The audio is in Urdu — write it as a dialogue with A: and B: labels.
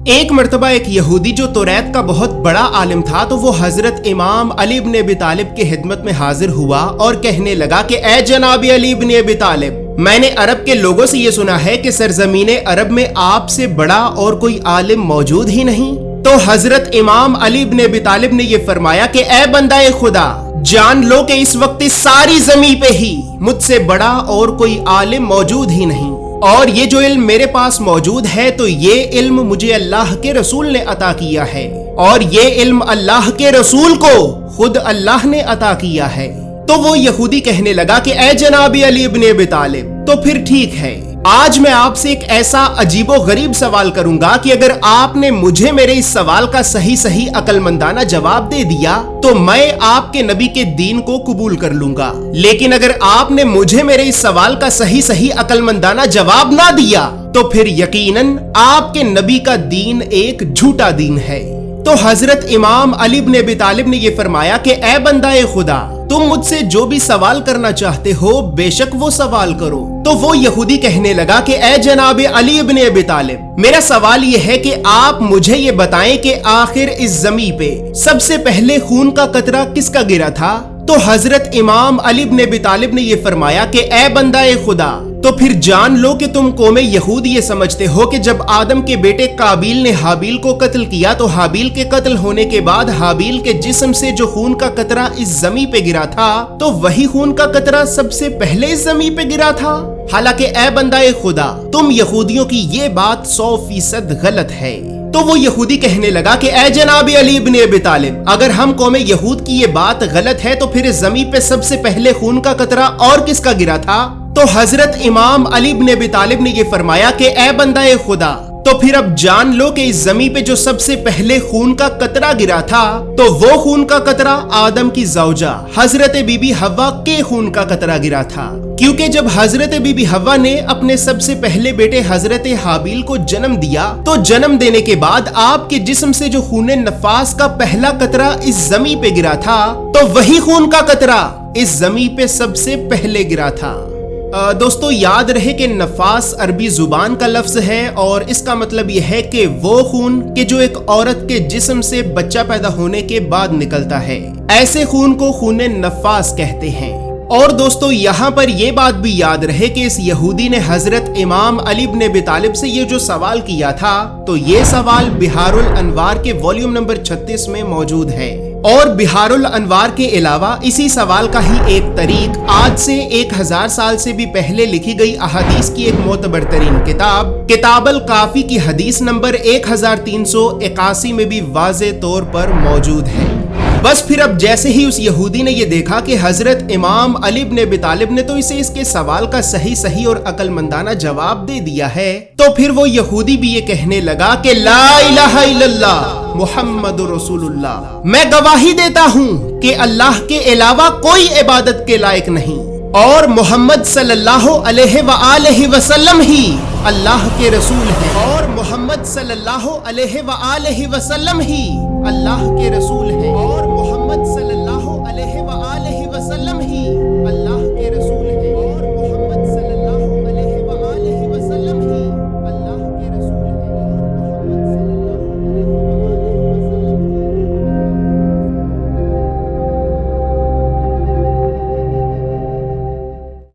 A: ایک مرتبہ ایک یہودی جو توریت کا بہت بڑا عالم تھا تو وہ حضرت امام علی بن ابی طالب کے خدمت میں حاضر ہوا اور کہنے لگا کہ اے جناب علی بن ابی طالب، میں نے عرب کے لوگوں سے یہ سنا ہے کہ سرزمین عرب میں آپ سے بڑا اور کوئی عالم موجود ہی نہیں۔ تو حضرت امام علی بن ابی طالب نے یہ فرمایا کہ اے بندہ خدا، جان لو کہ اس وقت ساری زمین پہ ہی مجھ سے بڑا اور کوئی عالم موجود ہی نہیں، اور یہ جو علم میرے پاس موجود ہے تو یہ علم مجھے اللہ کے رسول نے عطا کیا ہے، اور یہ علم اللہ کے رسول کو خود اللہ نے عطا کیا ہے۔ تو وہ یہودی کہنے لگا کہ اے جناب علی بن ابی طالب، تو پھر ٹھیک ہے، آج میں آپ سے ایک ایسا عجیب و غریب سوال کروں گا کہ اگر آپ نے مجھے میرے اس سوال کا صحیح عقل مندانہ جواب دے دیا تو میں آپ کے نبی کے دین کو قبول کر لوں گا، لیکن اگر آپ نے مجھے میرے اس سوال کا صحیح عقل مندانہ جواب نہ دیا تو پھر یقیناً آپ کے نبی کا دین ایک جھوٹا دین ہے۔ تو حضرت امام علی بن ابی طالب نے یہ فرمایا کہ اے بندہ خدا، تم مجھ سے جو بھی سوال کرنا چاہتے ہو بے شک وہ سوال کرو۔ تو وہ یہودی کہنے لگا کہ اے جناب علی بن ابی طالب، میرا سوال یہ ہے کہ آپ مجھے یہ بتائیں کہ آخر اس زمین پہ سب سے پہلے خون کا قطرہ کس کا گرا تھا؟ تو حضرت امام علی بن ابی طالب نے یہ فرمایا کہ اے بندہ خدا، تو پھر جان لو کہ تم قوم یہود یہ سمجھتے ہو کہ جب آدم کے بیٹے قابیل نے حابیل کو قتل کیا تو حابیل کے قتل ہونے کے بعد حابیل کے جسم سے جو خون کا قطرہ اس زمین پہ گرا تھا تو وہی خون کا قطرہ سب سے پہلے اس زمین پہ گرا تھا۔ حالانکہ اے بندہ خدا، تم یہودیوں کی یہ بات 100% غلط ہے۔ تو وہ یہودی کہنے لگا کہ اے جناب علی بن ابی طالب، اگر ہم قوم یہود کی یہ بات غلط ہے تو پھر اس زمین پہ سب سے پہلے خون کا قطرہ اور کس کا گرا تھا؟ تو حضرت امام علی بن ابی طالب نے یہ فرمایا کہ اے بندہ خدا، تو پھر اب جان لو کہ اس زمین پہ جو سب سے پہلے خون کا قطرہ گرا تھا تو وہ خون کا قطرہ آدم کی زوجہ حضرت بی بی حوا کے خون کا قطرہ گرا تھا، کیونکہ جب حضرت بی بی حوا نے اپنے سب سے پہلے بیٹے حضرت حابیل کو جنم دیا تو جنم دینے کے بعد آپ کے جسم سے جو خون نفاس کا پہلا قطرہ اس زمین پہ گرا تھا تو وہی خون کا قطرہ اس زمین پہ سب سے پہلے گرا تھا۔ دوستو یاد رہے کہ نفاس عربی زبان کا لفظ ہے اور اس کا مطلب یہ ہے کہ وہ خون کہ جو ایک عورت کے جسم سے بچہ پیدا ہونے کے بعد نکلتا ہے، ایسے خون کو خون نفاس کہتے ہیں۔ اور دوستو یہاں پر یہ بات بھی یاد رہے کہ اس یہودی نے حضرت امام علی بن ابی طالب سے یہ جو سوال کیا تھا تو یہ سوال بحار الانوار کے والیوم نمبر 36 میں موجود ہے، اور بحار الانوار کے علاوہ اسی سوال کا ہی ایک طریق آج سے 1000 سال سے بھی پہلے لکھی گئی احادیث کی ایک معتبر ترین کتاب الکافی کی حدیث نمبر 1381 میں بھی واضح طور پر موجود ہے۔ بس پھر اب جیسے ہی اس یہودی نے یہ دیکھا کہ حضرت امام علی بن ابی طالب نے تو اسے اس کے سوال کا صحیح اور عقل مندانہ جواب دے دیا ہے، تو پھر وہ یہودی بھی یہ کہنے لگا کہ لا الہ الا اللہ محمد رسول اللہ، میں گواہی دیتا ہوں کہ اللہ کے علاوہ کوئی عبادت کے لائق نہیں، اور محمد صلی اللہ علیہ وآلہ وسلم ہی اللہ کے رسول ہیں، اور محمد صلی اللہ علیہ وآلہ وسلم ہی اللہ کے رسول ہیں، اور محمد صلی